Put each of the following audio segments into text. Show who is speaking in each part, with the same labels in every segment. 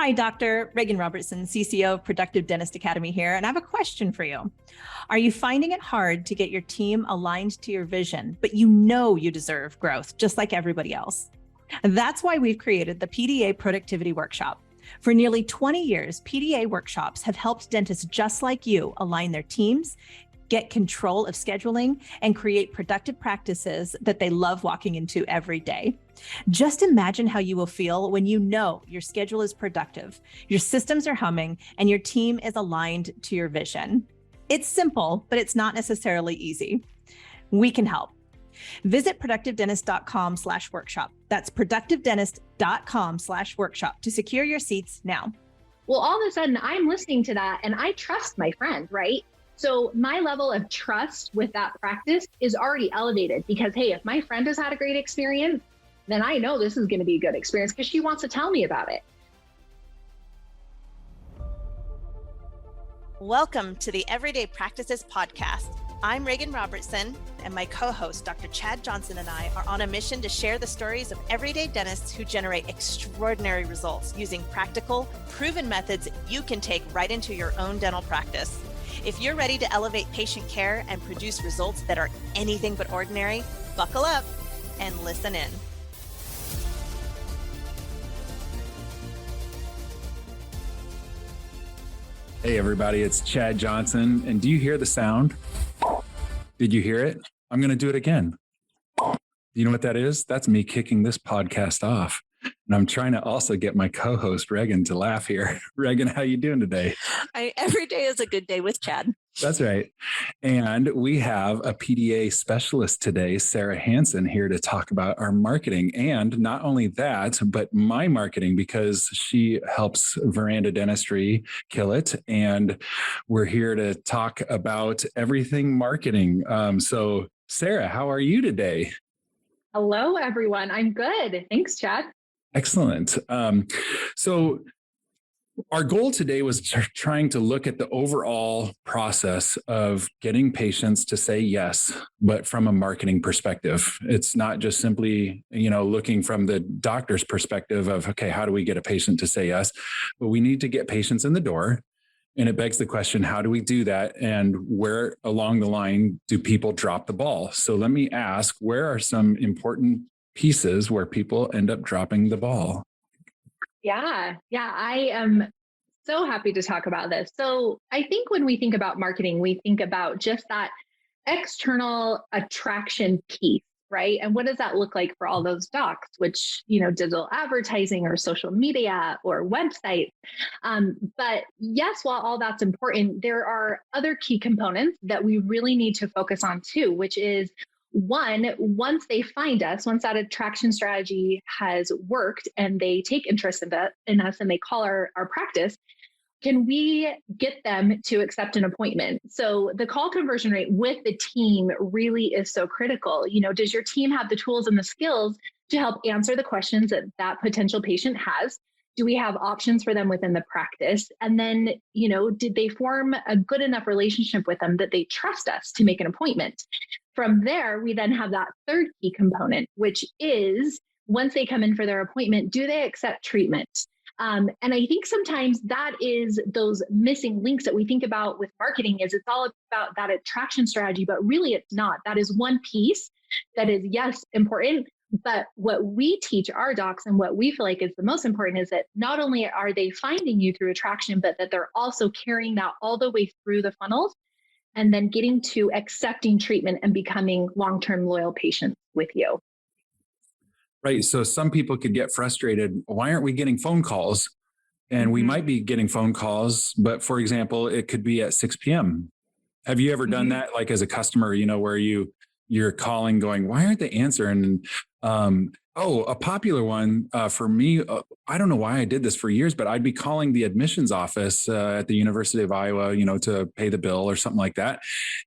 Speaker 1: Hi, Dr. Reagan Robertson, CCO of Productive Dentist Academy here, and I have a question for you. Are you finding it hard to get your team aligned to your vision, but you know you deserve growth just like everybody else? That's why we've created the PDA Productivity Workshop. For nearly 20 years, PDA workshops have helped dentists just like you align their teams, get control of scheduling, and create productive practices that they love walking into every day. Just imagine how you will feel when you know your schedule is productive, your systems are humming, and your team is aligned to your vision. It's simple, but it's not necessarily easy. We can help. Visit productivedentist.com/workshop. That's productivedentist.com/workshop to secure your seats now.
Speaker 2: Well, all of a sudden I'm listening to that and I trust my friend, right? So my level of trust with that practice is already elevated because, hey, if my friend has had a great experience, then I know this is going to be a good experience because she wants to tell me about it.
Speaker 3: Welcome to the Everyday Practices Podcast. I'm Reagan Robertson, and my co-host, Dr. Chad Johnson, and I are on a mission to share the stories of everyday dentists who generate extraordinary results using practical, proven methods you can take right into your own dental practice. If you're ready to elevate patient care and produce results that are anything but ordinary, buckle up and listen in.
Speaker 4: Hey everybody, it's Chad Johnson. And do you hear the sound? Did you hear it? I'm going to do it again. You know what that is? That's me kicking this podcast off. And I'm trying to also get my co-host Reagan to laugh here. Reagan, how you doing today?
Speaker 3: Every day is a good day with Chad.
Speaker 4: That's right. And we have a PDA specialist today, Sara Hansen, here to talk about our marketing. And not only that, but my marketing, because she helps Veranda Dentistry kill it. And we're here to talk about everything marketing. So Sara, how are you today?
Speaker 2: Hello, everyone. I'm good. Thanks, Chad.
Speaker 4: Excellent. So our goal today was trying to look at the overall process of getting patients to say yes, but from a marketing perspective. It's not just simply, looking from the doctor's perspective of, okay, how do we get a patient to say yes? But we need to get patients in the door. And it begs the question, how do we do that? And where along the line do people drop the ball? So let me ask, where are some important pieces where people end up dropping the ball?
Speaker 2: Yeah, I am so happy to talk about this. So I think when we think about marketing, we think about just that external attraction piece, right? And what does that look like for all those docs, which, digital advertising or social media or websites. But yes, while all that's important, there are other key components that we really need to focus on too, which is one, once they find us, once that attraction strategy has worked and they take interest in us and they call our practice, can we get them to accept an appointment? So the call conversion rate with the team really is so critical. Does your team have the tools and the skills to help answer the questions that potential patient has? Do we have options for them within the practice? And then, did they form a good enough relationship with them that they trust us to make an appointment? From there, we then have that third key component, which is once they come in for their appointment, do they accept treatment? And I think sometimes that is those missing links that we think about with marketing is it's all about that attraction strategy, but really it's not. That is one piece that is, yes, important. But what we teach our docs and what we feel like is the most important is that not only are they finding you through attraction, but that they're also carrying that all the way through the funnels and then getting to accepting treatment and becoming long-term loyal patients with you.
Speaker 4: Right. So some people could get frustrated. Why aren't we getting phone calls? And we might be getting phone calls, but for example, it could be at 6 p.m. Have you ever done that? Like as a customer, where you're calling going, why aren't they answering? A popular one for me, I don't know why I did this for years, but I'd be calling the admissions office at the University of Iowa, to pay the bill or something like that.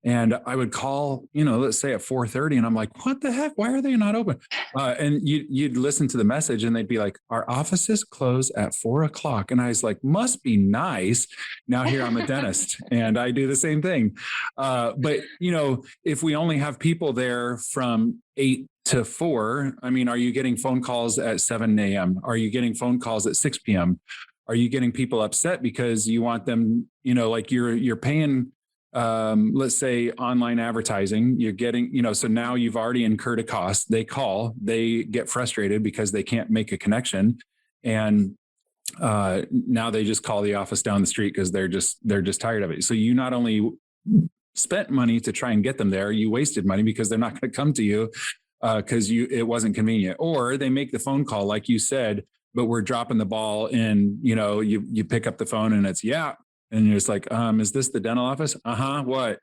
Speaker 4: And I would call, let's say at 4:30 and I'm like, what the heck? Why are they not open? And you'd listen to the message and they'd be like, our offices close at 4:00. And I was like, must be nice. Now here I'm a dentist and I do the same thing. But if we only have people there from 8 to 4, are you getting phone calls at 7 a.m.? Are you getting phone calls at 6 p.m.? Are you getting people upset because you want them, like you're paying, let's say online advertising, you're getting, so now you've already incurred a cost. They call, they get frustrated because they can't make a connection. And now they just call the office down the street because they're just tired of it. So you not only spent money to try and get them there, you wasted money because they're not going to come to you because it wasn't convenient. Or they make the phone call, like you said, but we're dropping the ball, and you pick up the phone and it's and you're just like, is this the dental office? What?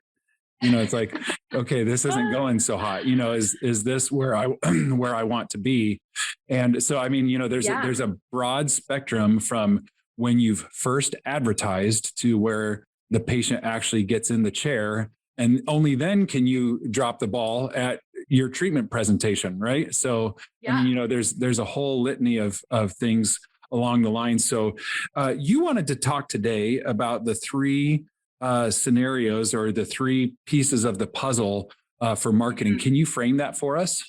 Speaker 4: It's like, okay, this isn't going so hot. Is this where I where I want to be? And so, I mean, there's a broad spectrum from when you've first advertised to where the patient actually gets in the chair, and only then can you drop the ball at your treatment presentation, right? So, I mean, there's a whole litany of things along the line. So, you wanted to talk today about the three scenarios or the three pieces of the puzzle for marketing. Can you frame that for us?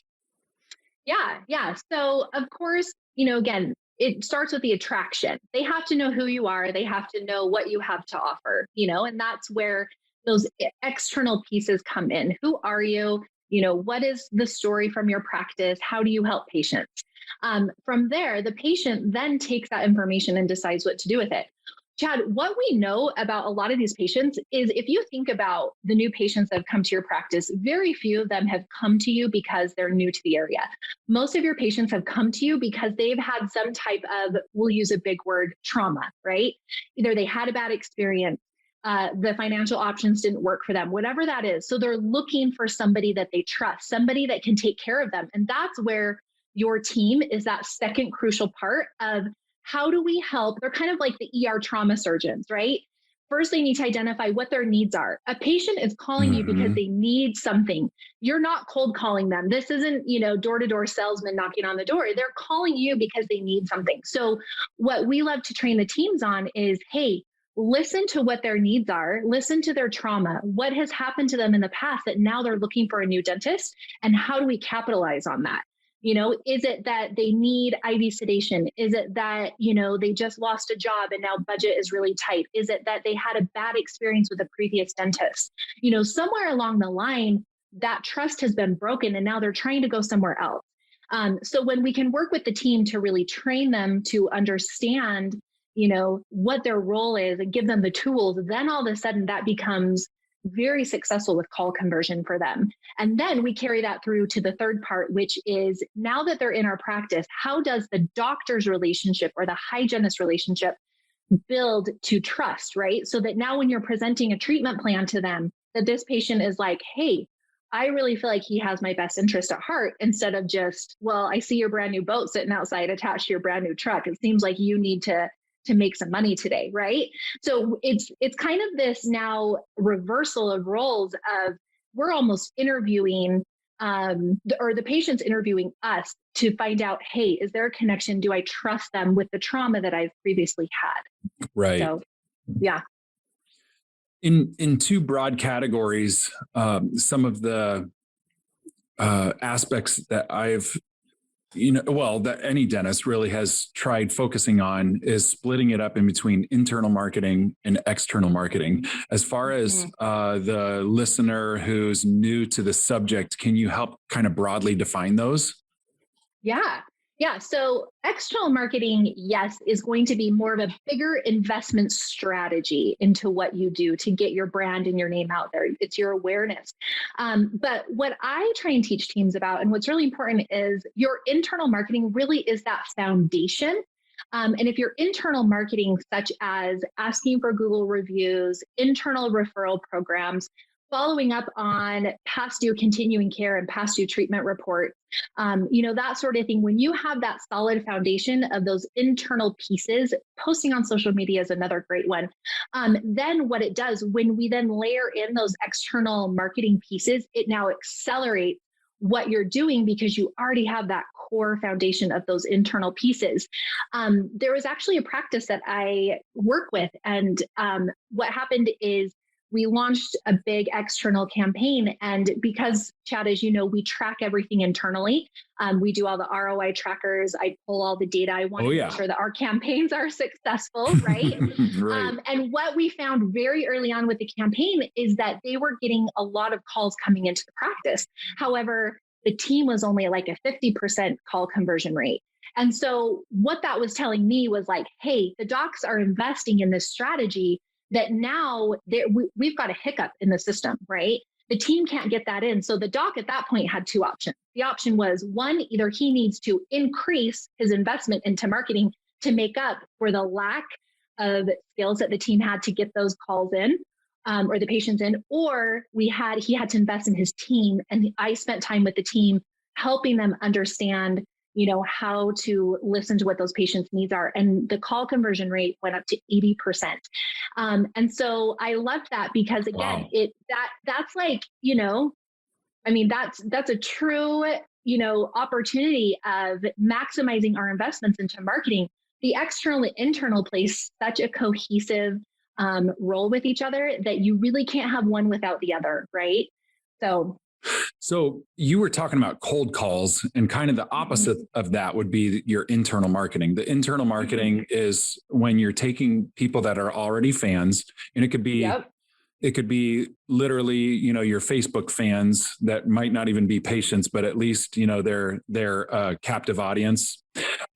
Speaker 2: Yeah. So of course, again, it starts with the attraction. They have to know who you are. They have to know what you have to offer, and that's where those external pieces come in. Who are you? What is the story from your practice? How do you help patients? From there, the patient then takes that information and decides what to do with it. Chad, what we know about a lot of these patients is if you think about the new patients that have come to your practice, very few of them have come to you because they're new to the area. Most of your patients have come to you because they've had some type of, we'll use a big word, trauma, right? Either they had a bad experience, the financial options didn't work for them, whatever that is. So they're looking for somebody that they trust, somebody that can take care of them. And that's where your team is that second crucial part of how do we help? They're kind of like the ER trauma surgeons, right? First, they need to identify what their needs are. A patient is calling you because they need something. You're not cold calling them. This isn't, door-to-door salesman knocking on the door. They're calling you because they need something. So what we love to train the teams on is, hey, listen to what their needs are. Listen to their trauma. What has happened to them in the past that now they're looking for a new dentist? And how do we capitalize on that? Is it that they need IV sedation? Is it that, they just lost a job and now budget is really tight? Is it that they had a bad experience with a previous dentist? Somewhere along the line, that trust has been broken and now they're trying to go somewhere else. So when we can work with the team to really train them to understand, what their role is and give them the tools, then all of a sudden that becomes very successful with call conversion for them. And then we carry that through to the third part, which is now that they're in our practice, how does the doctor's relationship or the hygienist relationship build to trust, right? So that now when you're presenting a treatment plan to them, that this patient is like, hey, I really feel like he has my best interest at heart, instead of just, well, I see your brand new boat sitting outside attached to your brand new truck. It seems like you need to make some money today, right? So it's kind of this now reversal of roles of we're almost interviewing or the patient's interviewing us to find out, hey, is there a connection? Do I trust them with the trauma that I've previously had?
Speaker 4: Right.
Speaker 2: So, yeah.
Speaker 4: In two broad categories, some of the aspects that I've that any dentist really has tried focusing on is splitting it up in between internal marketing and external marketing. As far as the listener who's new to the subject, can you help kind of broadly define those?
Speaker 2: Yeah. So external marketing, yes, is going to be more of a bigger investment strategy into what you do to get your brand and your name out there. It's your awareness. But what I try and teach teams about, and what's really important, is your internal marketing really is that foundation. And if your internal marketing, such as asking for Google reviews, internal referral programs, following up on past due continuing care and past due treatment reports, that sort of thing. When you have that solid foundation of those internal pieces, posting on social media is another great one. Then what it does, when we then layer in those external marketing pieces, it now accelerates what you're doing because you already have that core foundation of those internal pieces. There was actually a practice that I work with, and what happened is we launched a big external campaign. And because, Chad, as you know, we track everything internally. We do all the ROI trackers. I pull all the data. I want to make sure that our campaigns are successful, right?
Speaker 4: Right.
Speaker 2: And what we found very early on with the campaign is that they were getting a lot of calls coming into the practice. However, the team was only like a 50% call conversion rate. And so what that was telling me was like, hey, the docs are investing in this strategy that now we've got a hiccup in the system, right? The team can't get that in. So the doc at that point had two options. The option was one, either he needs to increase his investment into marketing to make up for the lack of skills that the team had to get those calls in, or the patients in, or he had to invest in his team. And I spent time with the team helping them understand how to listen to what those patients' needs are. And the call conversion rate went up to 80%. And so I loved that because again, that's like, that's a true, opportunity of maximizing our investments into marketing. The external and internal plays such a cohesive role with each other that you really can't have one without the other, right?
Speaker 4: So you were talking about cold calls, and kind of the opposite of that would be your internal marketing. The internal marketing is when you're taking people that are already fans, and it could be literally, your Facebook fans that might not even be patients, but at least, they're a captive audience.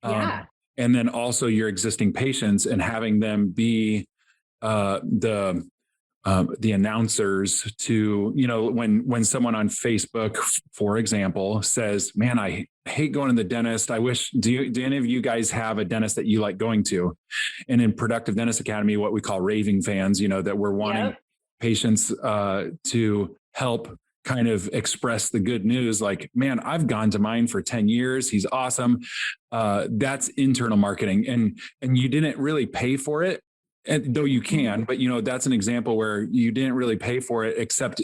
Speaker 4: And then also your existing patients, and having them be the announcers to, when someone on Facebook, for example, says, man, I hate going to the dentist. I wish, do any of you guys have a dentist that you like going to? And in Productive Dentist Academy, what we call raving fans, that we're wanting patients to help kind of express the good news. Like, man, I've gone to mine for 10 years. He's awesome. That's internal marketing. And you didn't really pay for it. And though you can, but that's an example where you didn't really pay for it, except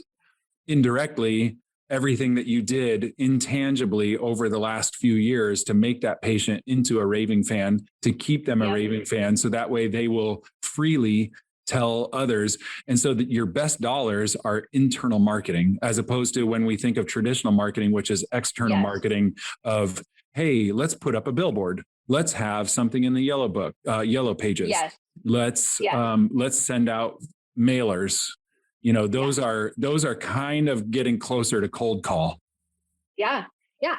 Speaker 4: indirectly everything that you did intangibly over the last few years to make that patient into a raving fan, to keep them a raving fan. So that way they will freely tell others. And so that your best dollars are internal marketing, as opposed to when we think of traditional marketing, which is external marketing of, hey, let's put up a billboard. Let's have something in the yellow pages. Let's send out mailers. Those are kind of getting closer to cold call.
Speaker 2: Yeah,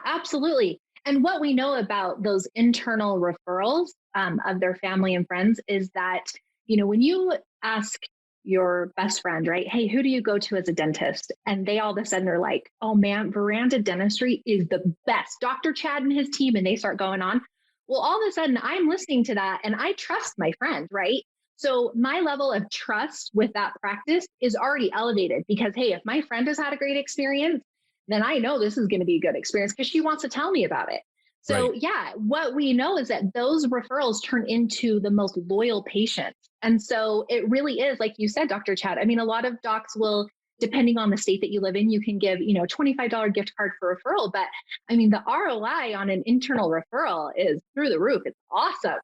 Speaker 2: absolutely. And what we know about those internal referrals of their family and friends is that, when you ask your best friend, right, hey, who do you go to as a dentist? And they all of a sudden are like, oh man, Veranda Dentistry is the best. Dr. Chad and his team, and they start going on. Well, all of a sudden I'm listening to that and I trust my friend, right? So my level of trust with that practice is already elevated because, hey, if my friend has had a great experience, then I know this is going to be a good experience because she wants to tell me about it. So what we know is that those referrals turn into the most loyal patients. And so it really is, like you said, Dr. Chad, I mean, a lot of docs will, depending on the state that you live in, you can give, $25 gift card for referral. But I mean, the ROI on an internal referral is through the roof. It's awesome,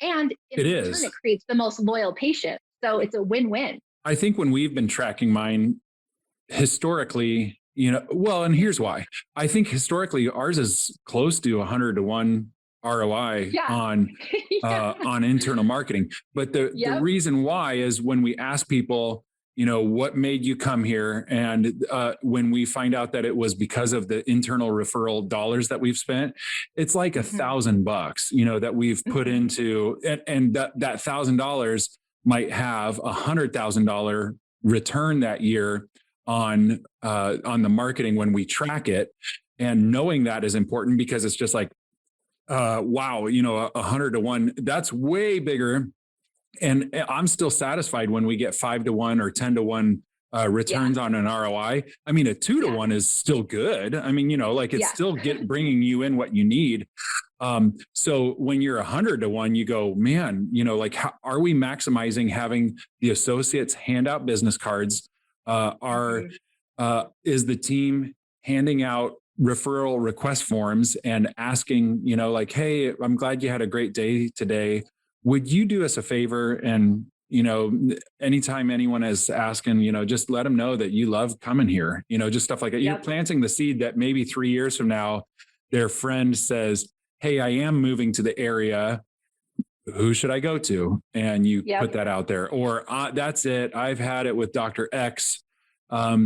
Speaker 2: and in return, it creates the most loyal patient. So it's a win-win.
Speaker 4: I think when we've been tracking mine historically, and here's why. I think historically ours is close to 100 to 1 ROI on internal marketing. But the reason why is when we ask people, what made you come here? And when we find out that it was because of the internal referral dollars that we've spent, it's like $1,000, that we've put into, and that $1,000 might have $100,000 return that year on the marketing when we track it. And knowing that is important because it's just like, wow, 100 to 1, that's way bigger. And I'm still satisfied when we get 5 to 1 or 10 to 1 returns on an ROI. I mean, a 2 to 1 is still good. I mean, it's still bringing you in what you need. So when you're 100 to 1, you go, man, how are we maximizing having the associates hand out business cards? Is the team handing out referral request forms and asking, hey, I'm glad you had a great day today. Would you do us a favor and anytime anyone is asking, just let them know that you love coming here, just stuff like that. You're planting the seed that maybe 3 years from now, their friend says, hey, I am moving to the area. Who should I go to? And you put that out there. Or that's it. I've had it with Dr. X.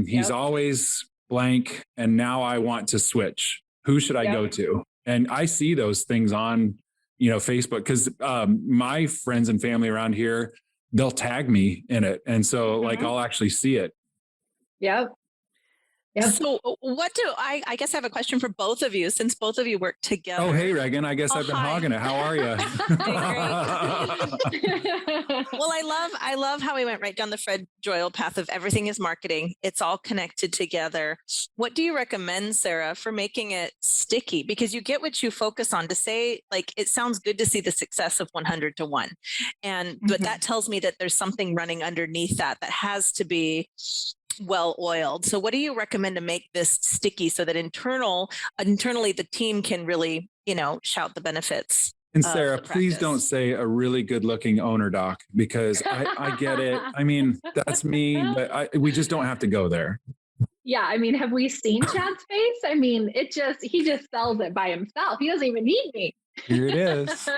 Speaker 4: He's always blank. And now I want to switch. Who should I go to? And I see those things on, Facebook, because my friends and family around here, they'll tag me in it. And so like, I'll actually see it.
Speaker 2: Yep.
Speaker 3: So what do I guess I have a question for both of you, since both of you work together.
Speaker 4: Oh, hey, Reagan, I guess I've been hogging it. How are you?
Speaker 3: Well, I love how we went right down the Fred Joyal path of everything is marketing. It's all connected together. What do you recommend, Sara, for making it sticky? Because you get what you focus on. To say, like, it sounds good to see the success of 100 to 1. But that tells me that there's something running underneath that has to be well oiled. So what do you recommend to make this sticky so that internally the team can really, shout the benefits?
Speaker 4: And Sara, please don't say a really good looking owner doc, because I get it. I mean, that's me, but we just don't have to go there.
Speaker 2: Yeah. I mean, have we seen Chad's face? I mean, he just sells it by himself. He doesn't even need me.
Speaker 4: Here it is.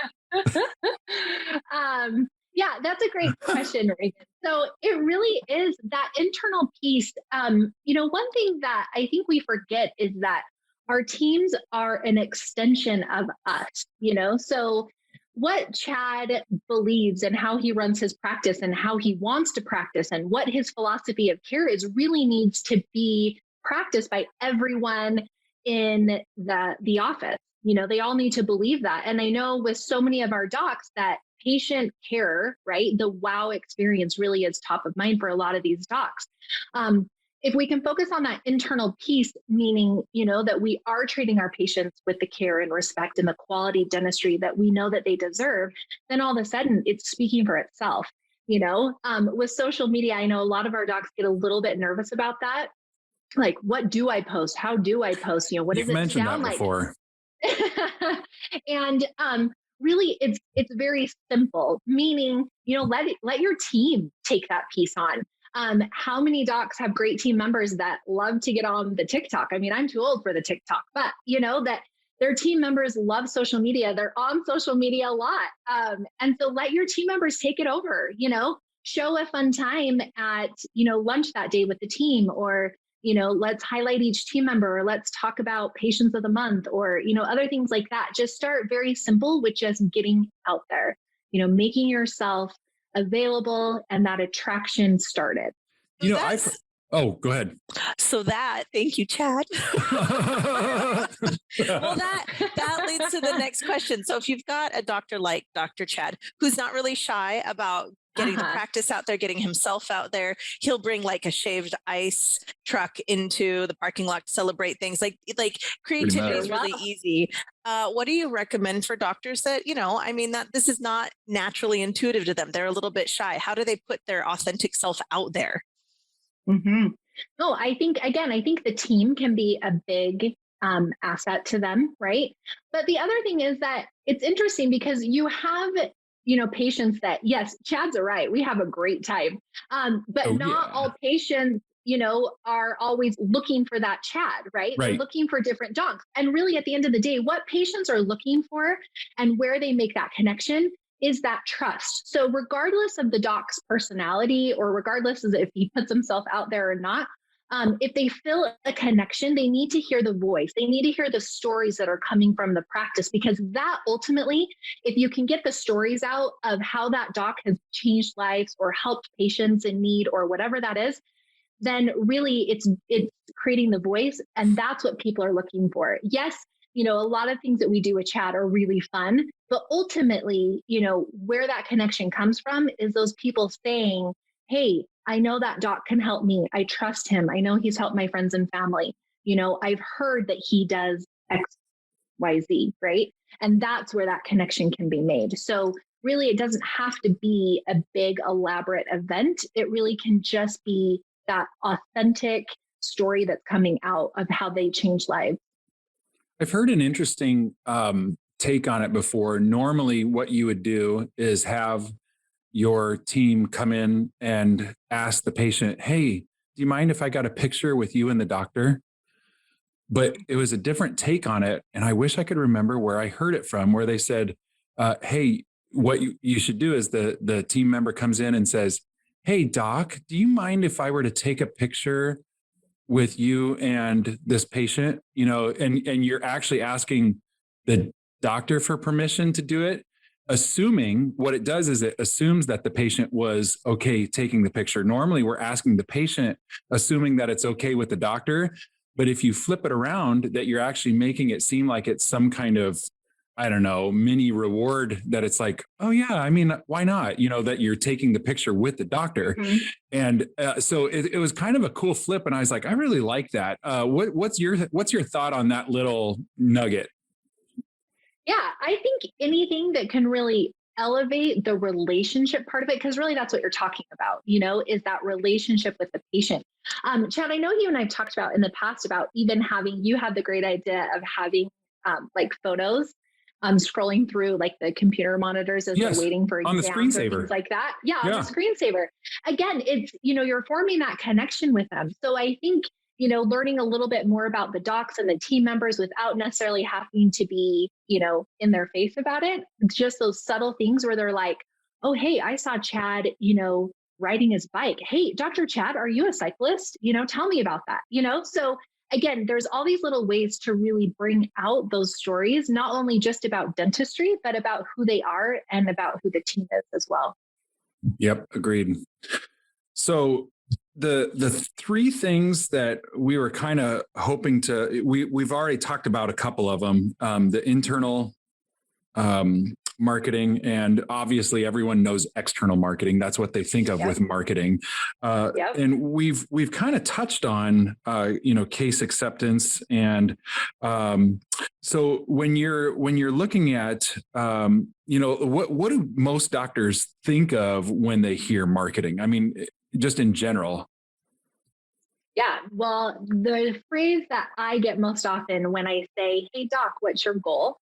Speaker 2: Yeah, that's a great question, Reagan. So it really is that internal piece. One thing that I think we forget is that our teams are an extension of us, so what Chad believes and how he runs his practice and how he wants to practice and what his philosophy of care is really needs to be practiced by everyone in the office. They all need to believe that. And I know with so many of our docs that patient care, right? The wow experience really is top of mind for a lot of these docs. If we can focus on that internal piece, meaning, that we are treating our patients with the care and respect and the quality dentistry that we know that they deserve, then all of a sudden it's speaking for itself. With social media, I know a lot of our docs get a little bit nervous about that. Like, what do I post? How do I post? What does it sound like?
Speaker 4: Before.
Speaker 2: And really, it's very simple, meaning, let your team take that piece on. How many docs have great team members that love to get on the TikTok? I mean, I'm too old for the TikTok, but that their team members love social media. They're on social media a lot. And so let your team members take it over, show a fun time at, lunch that day with the team, or let's highlight each team member, or let's talk about patients of the month, or, other things like that. Just start very simple with just getting out there, making yourself available and that attraction started.
Speaker 4: Go ahead.
Speaker 3: So thank you, Chad. Well, that leads to the next question. So if you've got a doctor like Dr. Chad, who's not really shy about getting the practice out there, getting himself out there, he'll bring like a shaved ice truck into the parking lot to celebrate things. Like creativity is really easy. What do you recommend for doctors that, that this is not naturally intuitive to them? They're a little bit shy. How do they put their authentic self out there?
Speaker 2: No, I think the team can be a big asset to them, right? But the other thing is that it's interesting because you have patients that, yes, Chad's right. We have a great time. But not all patients, are always looking for that Chad, right? They're looking for different docs. And really at the end of the day, what patients are looking for and where they make that connection is that trust. So regardless of the doc's personality, or regardless of if he puts himself out there or not, if they feel a connection, they need to hear the voice. They need to hear the stories that are coming from the practice, because that ultimately, if you can get the stories out of how that doc has changed lives or helped patients in need or whatever that is, then really it's creating the voice. And that's what people are looking for. Yes, a lot of things that we do with Chad are really fun, but ultimately, where that connection comes from is those people saying, hey, I know that doc can help me. I trust him. I know he's helped my friends and family. I've heard that he does X, Y, Z, right? And that's where that connection can be made. So really, it doesn't have to be a big, elaborate event. It really can just be that authentic story that's coming out of how they change lives.
Speaker 4: I've heard an interesting take on it before. Normally, what you would do is have your team come in and ask the patient, hey, do you mind if I got a picture with you and the doctor? But it was a different take on it. And I wish I could remember where I heard it from, where they said, hey, what you should do is the team member comes in and says, hey, doc, do you mind if I were to take a picture with you and this patient? And you're actually asking the doctor for permission to do it, assuming what it does is it assumes that the patient was okay taking the picture. Normally we're asking the patient, assuming that it's okay with the doctor. But if you flip it around, that you're actually making it seem like it's some kind of, I don't know, mini reward, that it's like, oh yeah, I mean, why not? That you're taking the picture with the doctor.
Speaker 2: Mhm.
Speaker 4: And so it was kind of a cool flip. And I was like, I really like that. What's your thought on that little nugget?
Speaker 2: Yeah, I think anything that can really elevate the relationship part of it, because really that's what you're talking about, is that relationship with the patient. Chad, I know you and I've talked about in the past about even you had the great idea of having like photos scrolling through like the computer monitors as they're waiting for
Speaker 4: on
Speaker 2: exams
Speaker 4: the screensaver,
Speaker 2: or things like that. Yeah, on the screensaver. Again, it's, you're forming that connection with them. So I think, learning a little bit more about the docs and the team members without necessarily having to be, in their face about it. It's just those subtle things where they're like, oh, hey, I saw Chad, riding his bike. Hey, Dr. Chad, are you a cyclist? Tell me about that, So again, there's all these little ways to really bring out those stories, not only just about dentistry, but about who they are and about who the team is as well.
Speaker 4: Yep, agreed. So the three things that we were kind of hoping to, we've already talked about a couple of them, the internal marketing, and obviously everyone knows external marketing. That's what they think of with marketing. And we've kind of touched on, case acceptance. And so when you're looking at, what do most doctors think of when they hear marketing? I mean, just in general.
Speaker 2: Yeah, well, the phrase that I get most often when I say, hey, doc, what's your goal?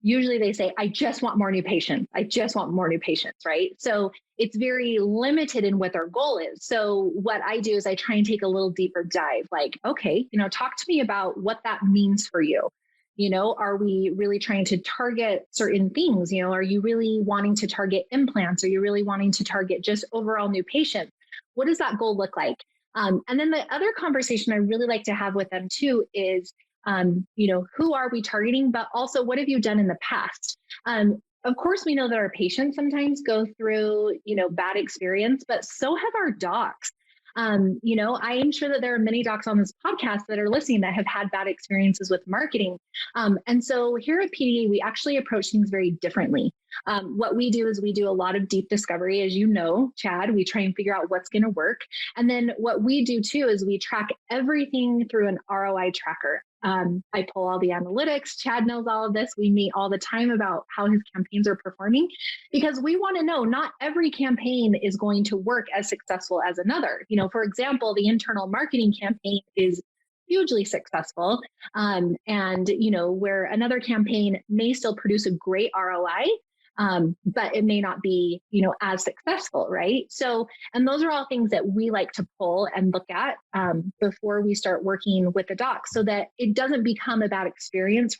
Speaker 2: Usually they say, I just want more new patients. I just want more new patients, right? So it's very limited in what their goal is. So what I do is I try and take a little deeper dive, like, okay, talk to me about what that means for you. Are we really trying to target certain things? Are you really wanting to target implants? Are you really wanting to target just overall new patients? What does that goal look like? And then the other conversation I really like to have with them too is, who are we targeting, but also what have you done in the past? Of course, we know that our patients sometimes go through, bad experience, but so have our docs. I am sure that there are many docs on this podcast that are listening that have had bad experiences with marketing. And so here at PDA, we actually approach things very differently. What we do is we do a lot of deep discovery. As you know, Chad, we try and figure out what's going to work. And then what we do too is we track everything through an ROI tracker. I pull all the analytics. Chad knows all of this. We meet all the time about how his campaigns are performing, because we want to know not every campaign is going to work as successful as another. For example, the internal marketing campaign is hugely successful. And, where another campaign may still produce a great ROI, but it may not be, as successful, right? So, and those are all things that we like to pull and look at before we start working with the doc, so that it doesn't become a bad experience